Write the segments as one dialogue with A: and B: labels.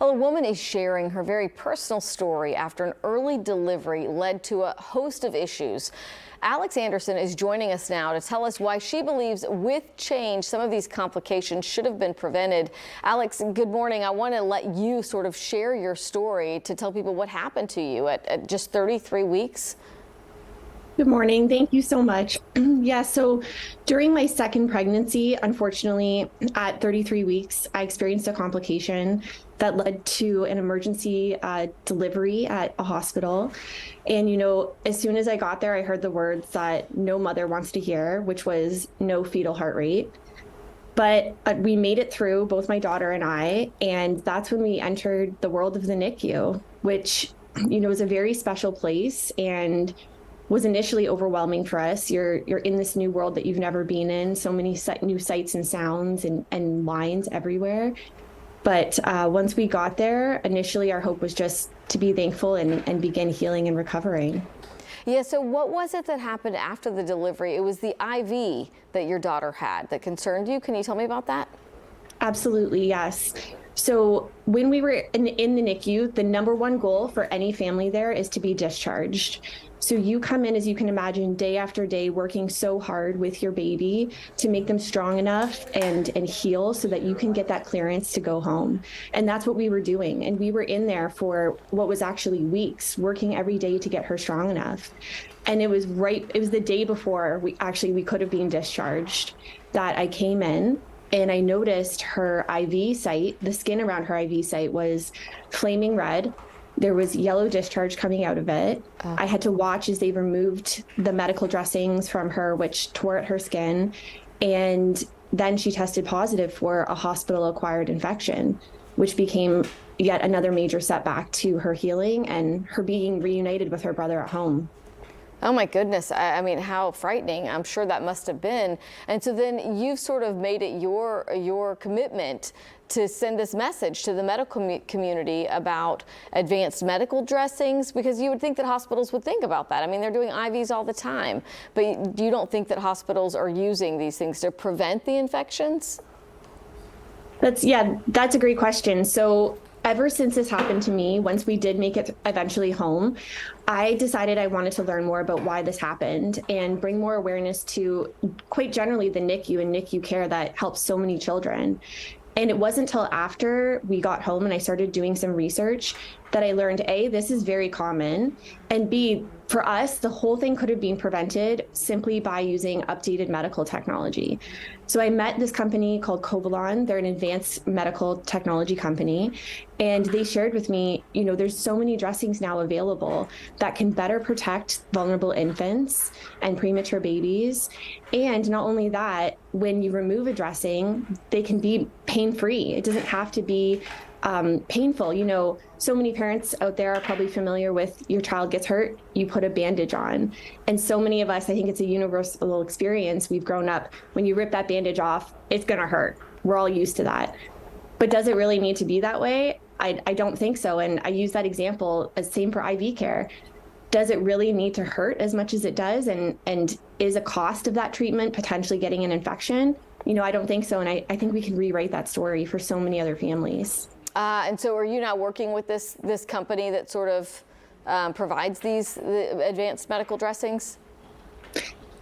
A: Well, a woman is sharing her very personal story after an early delivery led to a host of issues. Alex Anderson is joining us now to tell us why she believes with change, some of these complications should have been prevented. Alex, good morning. I want to let you sort of share your story to tell people what happened to you at just 33 weeks.
B: Good morning. Thank you so much. Yeah, so during my second pregnancy, unfortunately, at 33 weeks, I experienced a complication that led to an emergency delivery at a hospital. And, as soon as I got there, I heard the words that no mother wants to hear, which was no fetal heart rate. But we made it through, both my daughter and I, and that's when we entered the world of the NICU, which, is a very special place and was initially overwhelming for us. You're in this new world that you've never been in, so many new sights and sounds and lines everywhere. But once we got there, initially our hope was just to be thankful and begin healing and recovering.
A: Yeah, so what was it that happened after the delivery? It was the IV that your daughter had that concerned you. Can you tell me about that?
B: Absolutely, yes. So when we were in the NICU, the number one goal for any family there is to be discharged. So you come in, as you can imagine, day after day, working so hard with your baby to make them strong enough and heal so that you can get that clearance to go home. And that's what we were doing. And we were in there for what was actually weeks, working every day to get her strong enough. And it was the day before we could have been discharged that I came in. And I noticed her IV site, the skin around her IV site was flaming red. There was yellow discharge coming out of it. I had to watch as they removed the medical dressings from her, which tore at her skin. And then she tested positive for a hospital-acquired infection, which became yet another major setback to her healing and her being reunited with her brother at home.
A: Oh my goodness. I mean, how frightening. I'm sure that must have been. And so then you've sort of made it your commitment to send this message to the medical community about advanced medical dressings, because you would think that hospitals would think about that. I mean, they're doing IVs all the time, but you don't think that hospitals are using these things to prevent the infections?
B: That's a great question. So ever since this happened to me, once we did make it eventually home, I decided I wanted to learn more about why this happened and bring more awareness to, quite generally, the NICU and NICU care that helps so many children. And it wasn't until after we got home and I started doing some research that I learned, A, this is very common, and B, for us, the whole thing could have been prevented simply by using updated medical technology. So I met this company called Covalon. They're an advanced medical technology company. And they shared with me, there's so many dressings now available that can better protect vulnerable infants and premature babies. And not only that, when you remove a dressing, they can be pain-free. It doesn't have to be painful. So many parents out there are probably familiar with your child gets hurt, you put a bandage on. And so many of us, I think it's a universal experience. We've grown up, when you rip that bandage off, it's going to hurt. We're all used to that. But does it really need to be that way? I don't think so. And I use that example as same for IV care. Does it really need to hurt as much as it does? And is a cost of that treatment potentially getting an infection? I don't think so. And I think we can rewrite that story for so many other families.
A: And so are you now working with this company that sort of provides the advanced medical dressings?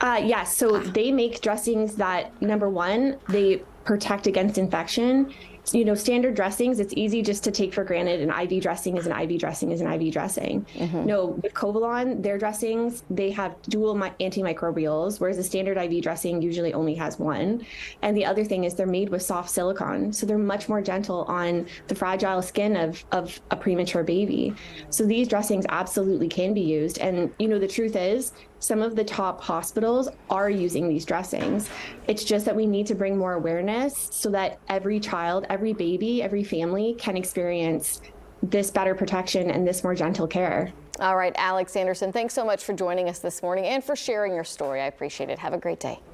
B: Yes. So they make dressings that, number one, they protect against infection. Standard dressings, it's easy just to take for granted an IV dressing is an IV dressing is an IV dressing. Mm-hmm. No, with Covalon, their dressings, they have dual antimicrobials, whereas a standard IV dressing usually only has one. And the other thing is they're made with soft silicone, so they're much more gentle on the fragile skin of a premature baby. So these dressings absolutely can be used. And, the truth is, some of the top hospitals are using these dressings. It's just that we need to bring more awareness so that every child, every baby, every family can experience this better protection and this more gentle care.
A: All right, Alex Anderson, thanks so much for joining us this morning and for sharing your story. I appreciate it. Have a great day.